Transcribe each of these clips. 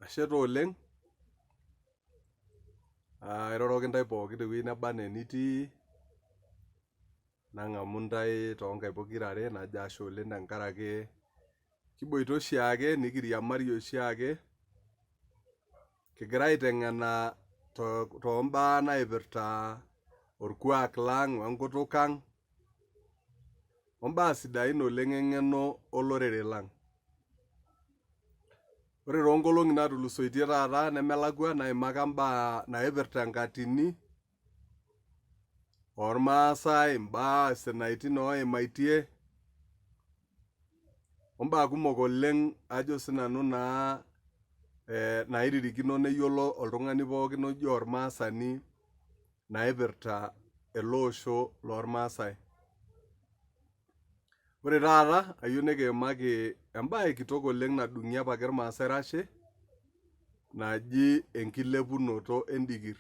Ashe taa oleng. Airoroki ntae pooki tewueji neba enaa enitii. Nang'amu ntae toonkaik pokirare najo ashe oleng tenkaraki kiboito oshiake nikiriamari oshiake kigira aiteng'ena toombaa naipirta orkuak lang' wenkutuk ang' ombaa sidain oleng eng'eno olorere lang'. Ore toonkolong'i naatulusoitie taata nemelakwa naimaka mbaa naipirta enkatini ormaasai, imbaa sinaitin oimaitie ombaa kumok oleng ajo sinanu naa nairirikino neyiolo oltung'ani pookin oji ormaasani naipirta ele osho lormaasai. Ore taata ayieu nikiimaki embae kitok oleng nadung'ie apake irmaasai rashe naji enkilepunoto endikirr.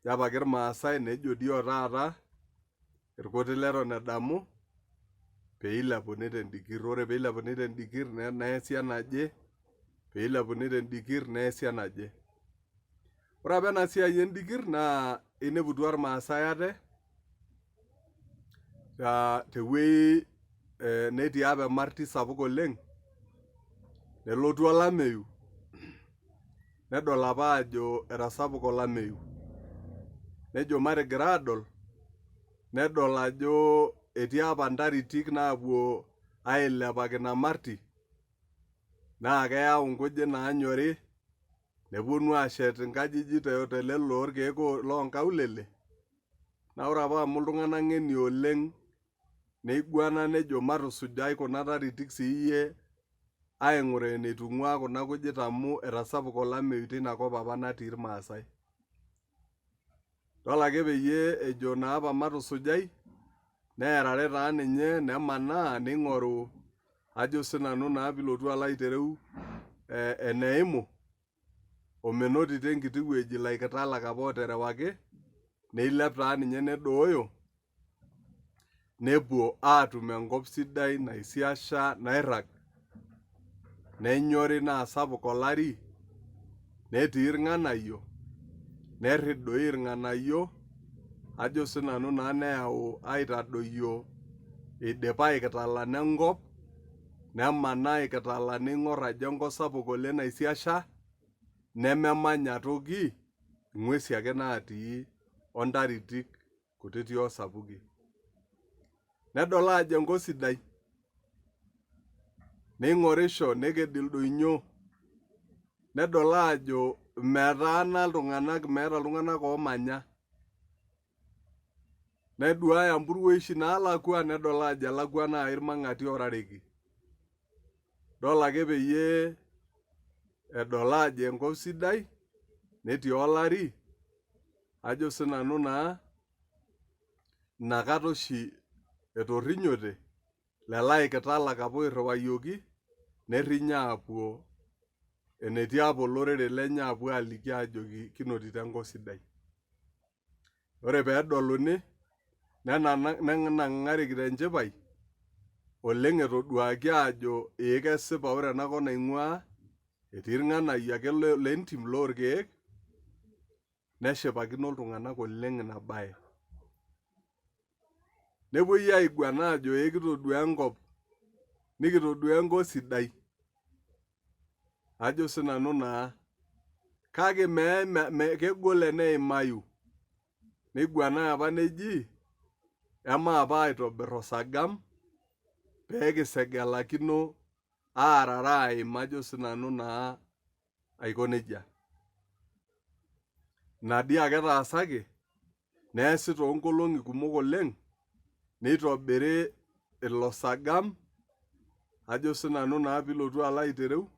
Ejo apake irmaasai nejo dii otaata irkutik leton edamu peilepuni tendikirr. Ore peilepuni tendikirr neesi enaje, peilepuni tendikirr neesi enaje. Ore apa ena siai endikirr naa eineputua irmaasai ate tewuei netii apa emarti sapuk oleng, nelotu olameyu nedol apa ajo etasapuka olameyu. Nejo matigira aadol, nedol ajo etii apa ntaritik naapuo ailepaki ina marti naa keyau nkujit naanyori nepwonu aashet nkajijik telelo orkeek loonkaulele. Naa ore apa amu iltung'anak ng'eni oleng neiguana nejo matusujai kuna taritik siiyie aing'uraa eneitung'ua kuna kujit amu etasapuka olameyu teina kop apa natii irmaasai. Idol ake peyie ejo naa apa matusujai neerare taa ninye nemanaa neing'oru ajo sinanu naa piilotu alo aitereu eneimu omenotito enkiti wueji laa irkitalak apa ooterewaki neilep taa ninye nedooyo nepwo aatum enkop sidai naisiasha nairrag, nenyori naa sapuk olari, netii irng'anayio, nerrid doi irng'anayio ajo sinanu naa neyau aitadoyio eidipa aikitalana enkop, nemanaa aikitala neing'orr ajo enkop sapuk oleng naisiasha nememanya toki ing'uesi ake natii ontaritik kutitik osapuki. Nedol aajo enkop sidai, neing'orisho neked ildonyo, nedol aajo metaana iltung'anak, meeta iltung'anak oomanya. Neduaya mpuruoishi naalakwa nedol aajo elakwa naai irmang'ati oorareki. Idol ake peyie edol aajo enkop sidai netii olari ajo sinanu naa inakata oshi etorrinyote lelo aikitalak apa oirriwayioki nerrinyo aapwo enetii apa olorere lenye aapwo aaliki aajoki kinotito enkop sidai. Ore peedoluni nenang'areki tenchipai oleng etoduaki aajo ee kesipa ore enakop naing'waa etii irng'anayio ake lentim lorkeek neshipakino iltung'anak oleng ina bae. Nepwoi aiguana aajo ee kitodua enkop, nikitodua enkop sidai ajo sinanu naa. Kake kegol eneimayu. Neiguanai apa neji emaapa aitobirr osagam peekisegelakino aarare aim ajo sinanu naa aiko nejia. Ina dii ake etaasaki neesi toonkolong'i kumok oleng neitobiri ilo sagam ajo sinanu naa piilotu alo aitereu,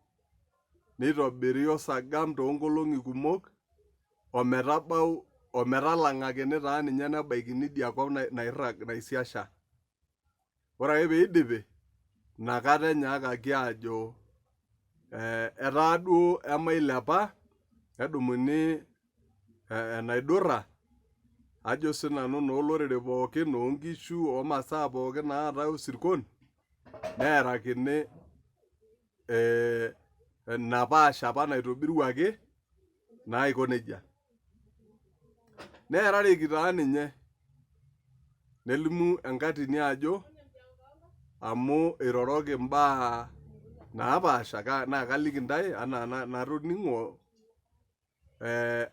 neitobiri osagam toonkolong'i kumok ometabau ometalang'akini taa ninye nebaikini idia kop nairrag naisiasha. Ore ake peidipi inakata enyaakaki aajo etaa duo emailepa nedumuni enaidurra ajo sinanu noolorere pookin, oonkishu, omasaa pookin naatae osirkon neerakini napaasha apa naitobiruaki naiko nejia. Neerareki taa ninye nelimu enkatini ajo amu iroroki imbaa napaasha naa kaliki ntae anaa natoning'o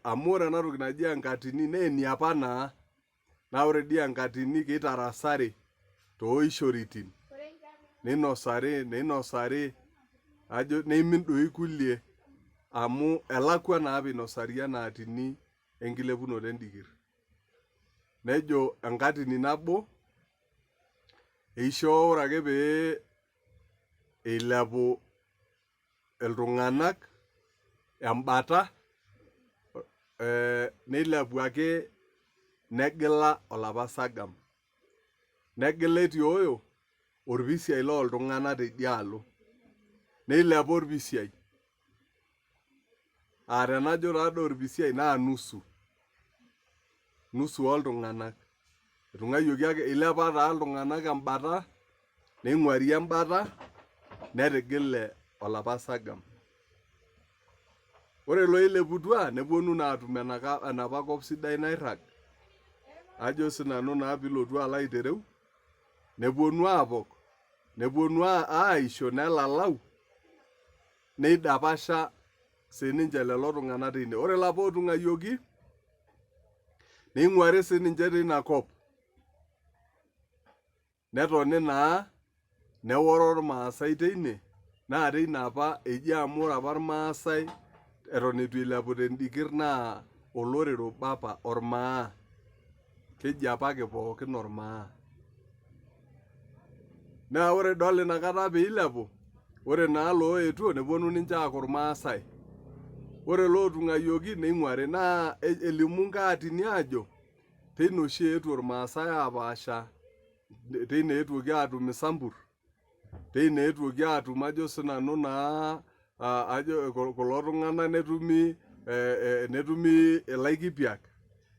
amu ore ena toki naji enkatini naa eniapa naa ore dii enkatini keitarasari toishoritin neinosari ajo neimin doi kulie amu elakwa naa apa inosari ena atini enkilepunoto endikir. Nejo enkatini nabo eishoo ore ake pee eilepu iltung'anak embata neilepu ake negila olapa sagam. Negila etioyo orpisiai looltung'anak teidialo. Neilepa orpisiai. Tenajo taadoi orpisiai naa nusu ooltung'anak. Etung'ayioki ake eilepa taa iltung'anak embata, neing'uari embata, netigile olapa sagam. Ore loileputua nepuonu naa atum enapa kop sidai nairrag. Ajo sinanu naa piilotu alo aitereu, nepuonu aapok, nepuonu aisho nelalau, neidapasha sininche lelo tung'anak teine. Ore lapa ootung'ayioki neing'uari sininche teina kop. Netoni naa neworo irmaasai teine naa teina apa eji amu ore apa irmaasai eton eitu eilepu tendikir naa olorere obo apa, ormaa. Keji apake pookin ormaa. Naa ore idol inakata piilepu, ore naa looetuo nepuonu ninche aaku irmaasai. Ore lootung'ayioki neing'uari naa elimu nkaatini ajo teine oshi eetuo irmaasai aapaasha, teine eetuoki aatum isambur, teine eetuoki aatum ajo sinanu naa ajo kulo tung'anak netumi ilaikipiak,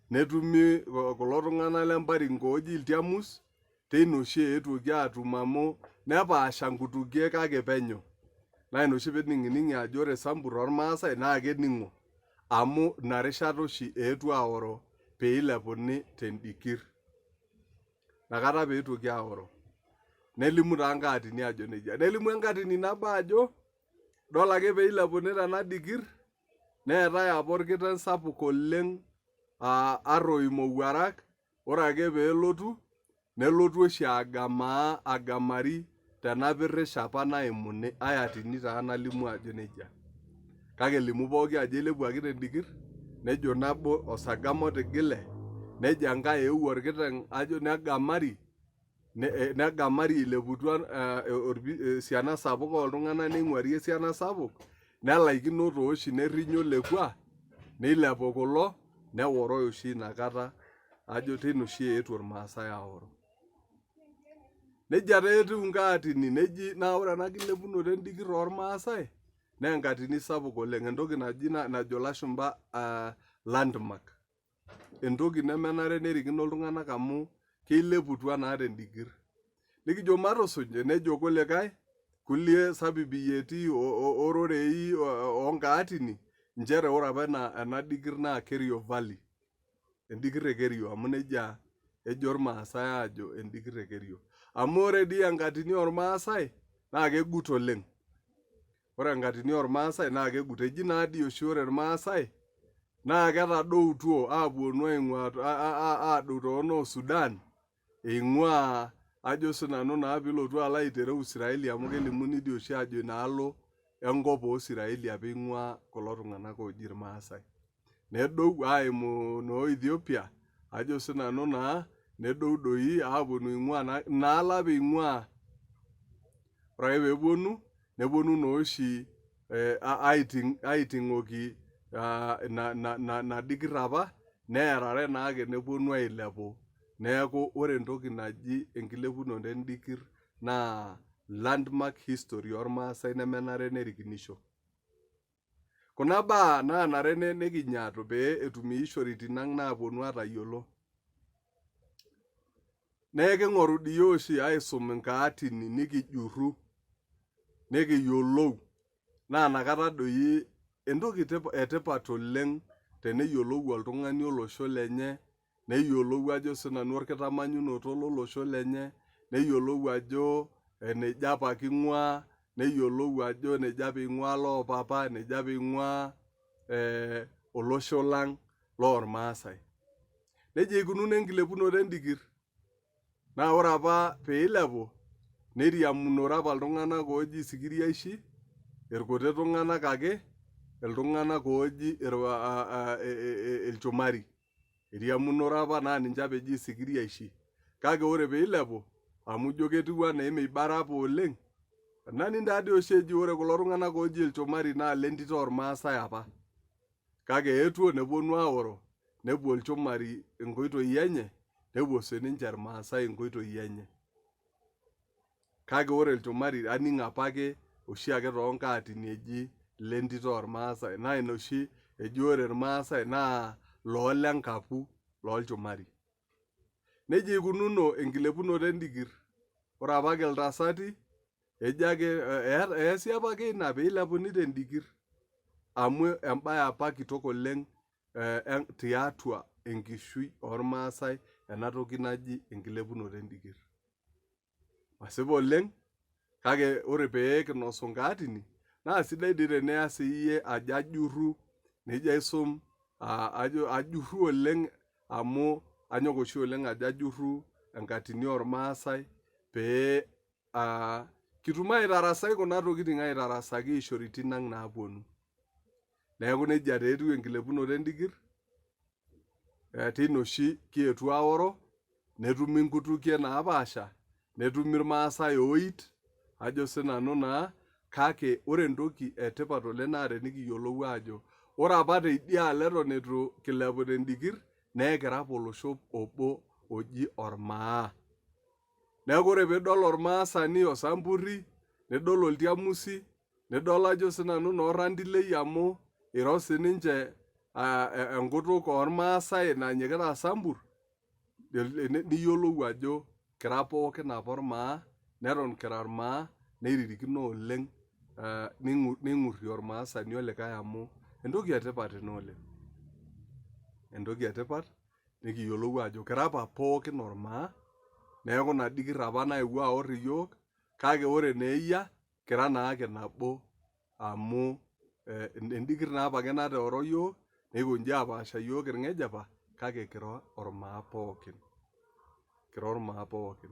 netumi kulo tung'anak lemparingo ooji iltiamus, teine oshi eetuoki aatum amu nepaasha nkutukie kake penyo. Naa ina oshi piining'ing'i ajo ore sambur ormaasai naa kening'o amu ina rishata oshi eetuo aoro peilepuni tendikir. Inakata peetuoki aoro. Nelimu taa nkaatini ajo nejia. Nelimu enkatini nabo ajo idol ake peilepuni tena dikir neetai apa orkiteng' sapuk oleng arroi mowuarak, ore ake peelotu nelotu oshi agamari tena pirrish apa naimuni. Ai atini taa nalimu ajo nejia. Kake elimu pooki ajo eilepuaki tendikir, nejo nabo osagam otigile, nejo enkae eewuo orkiteng' ajo negamari eileputua esiana sapuk ooltung'anak neing'uari esiana sapuk, nelaikino tooshi nerrinyo lekwa, neilepu kulo, neworoi oshi inakata ajo teine oshi eetuo irmaasai aoro. Nejia taa etiu nkaatini, neji naa ore ena kilepunoto endikir ormaasai naa enkatini sapuk oleng, entoki najo ilashumba landmark. Entoki nemenare nerikino iltung'anak amu keileputua naa tendikir. Nikijo matusuj, nejo kulikae, kulie sabibiyieti ororei onkaatini, nchere ore apa ena dikir naa Kerio Valley. Endikir e Kerio amu nejia ejo irmaasai aajo endikir e Kerio. Amu ore dii enkatini ormaasai naa kegut oleng. Ore enkatini ormaasai naa kegut. Eji naa dii oshi ore irmaasai naa ketadoutuo aapuonu aadou toonoo Sudan eing'uaa ajo sinanu naa piilotu alo aitereu Israeli amu kelimuni dii oshi ajo inaalo enkop oosiraeli apa eing'uaa kulo tung'anak ooji irmaasai. Nedou aimu noo Ethiopia ajo sinanu naa, nedou doi aapuonu aing'uaa inaalo apa eing'uaa. Ore ake peepuonu, nepuonu nooshi aiting'oki ina dikir apa, neerare naake nepuonu ailepu. Neeku ore entoki naji enkilepunoto endikir naa landmark history ormaasai nemenare nerikinisho. Kuna baa naanare nikinyaato pee etum iishoritin ang' naapuonu aatayiolo. Neeking'oru dii yiook oshi aisum inkaatini nikijurru, nikiyiolou naa nakata doi entoki etipat oleng teneyiolou oltung'ani olosho lenye, neyiolou ajo sinanu orkitamanyunoto lolosho lenye, neyiolou ajo enejo apa king'ua, neyiolou ajo enejo apa ing'ua loopapa, enejo apa ing'ua olosho lang loormaasai. Nejia eikununo enkilepunoto endikirr. Naa ore apa piilepu, neiriamunore apa iltung'anak ooji sikiriaishi, irkuti tung'anak ake, iltung'anak ooji ilchumari. Iriamunore apa naa ninche apa eji sikiriaishi. Kake ore piilepu, amu ijo ketiu enaa emeibara apa oleng, nani taadoi oshi eji ore kulo tung'anak ooji ilchumari naa lentito ormaasai apa. Kake eetuo neponu aoro, nepuo ilchumari inkoitoi enye, nepuo sininche irmaasai inkoitoi enye. Kake ore ilchumari aning' apake oshiake toonkaatini eji lentito ormaasai, naa ina oshi eji ore irmaasai naa loolenkapu lolchumari. Nejia eikununo enkilepunoto endikirr. Ore apake iltasati, ejo ake eesi apake ina piilepuni tendikirr. Amu embae apa kitok oleng tiatua enkishui ormaasai enatoki naji enkilepunoto endikirr. Masipa oleng, kake ore pee kinosu nkaatini, naa sidai dii tenias iyie ajo ajurru, nijo aisum ajurru oleng amu anyok oshi oleng ajo ajurru enkatini ormaasai pee kitum aitarasai kuna tokiting aitarasaki ishoritin ang naapwonu. Neeku nejia taa etiu enkilepunoto endikirr. Teine oshi kietuo aoro, netumi nkutukie naapaasha, netumi irmaasai ooit, ajo sinanu naa, kake ore entoki etipat oleng naa tenikiyiolou aajo ore apa teidialo eton eitu kilepu tendikirr, neekira apa olosho obo oji ormaa. Neeku ore piidol ormaasani osamburri, nidol oltiamusi, nidol ajo sinanu naa orrandilei amu iro sininche enkutuk ormaasai nanyikita samburr, niyiolou ajo kira pookin apa ormaa, neton kira irmaa, neririkino oleng neing'urrie ormaasani olikae amu entoki etipat ina oleng. Entoki etipat nikiyiolou ajo kira apa pookin ormaa, neeku ina dikirr apa naewuo aorr iyiok, kake ore naa eyia, kira naake nabo amu endikirr naa apake nateoro yiok, nikonji apaasha yiok irng'ejepa, kake kira ormaa pookin. Kira ormaa pookin.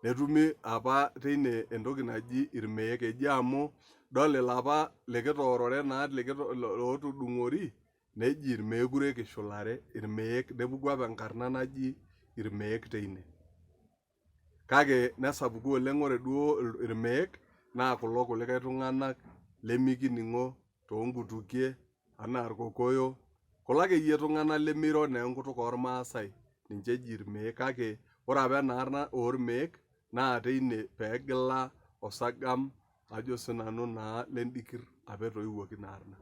Netumi apa teine entoki naji irmeek, eji amu idol ilapa likitoorore naa lootudung'ori, neji irmeekure kishulare, irmeek, nepuku apa enkarna naji irmeek teine. Kake nesapuku oleng ore duo irmeek naa kulo kulikae tung'anak lemikining'o toonkutukie anaa irkokoyo, kulo akeyie tung'anak lemeiro naa enkutuk ormaasai, ninche eji irmeek, kake ore apa ena arna ormeek naa teine peegila osagam ajo sinanu naa lendikirr apa etoiwuoki ina arna.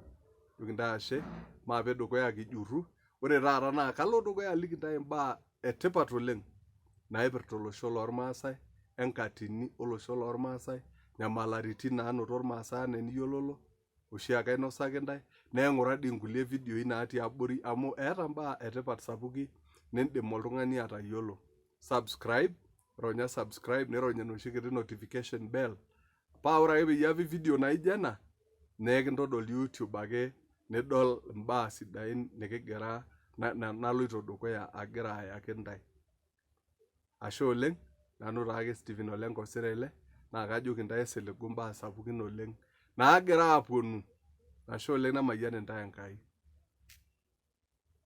Kintae ashe, maape dukuya kijurru, ore taata naa kalo dukuya aliki ntae imbaa etipat oleng naipirta olosho lormaasai, enkatini olosho lormaasai, nyamalaritin naanoto irmaasai enaa eniyiololo, oshiake ainosaki ntae, neing'ura dii nkulie vidioi natii abori amu eeta mbaa etipat sapuki nindim oltung'ani atayiolo. Subscribe, ronya subscribe, nirony enoshi kiti notification bell, paa ore ake peyie apik video naijo ena, nekintodol YouTube ake nidol imbaa sidain nikigira naloito dukuya agira ayaki ntae. Ashe oleng, nanu taake Stephen Ole Nkosirele, naa kajoki ntae siligu mbaa sapukin oleng naagira apwonu. Ashe oleng namayian intae Enkai.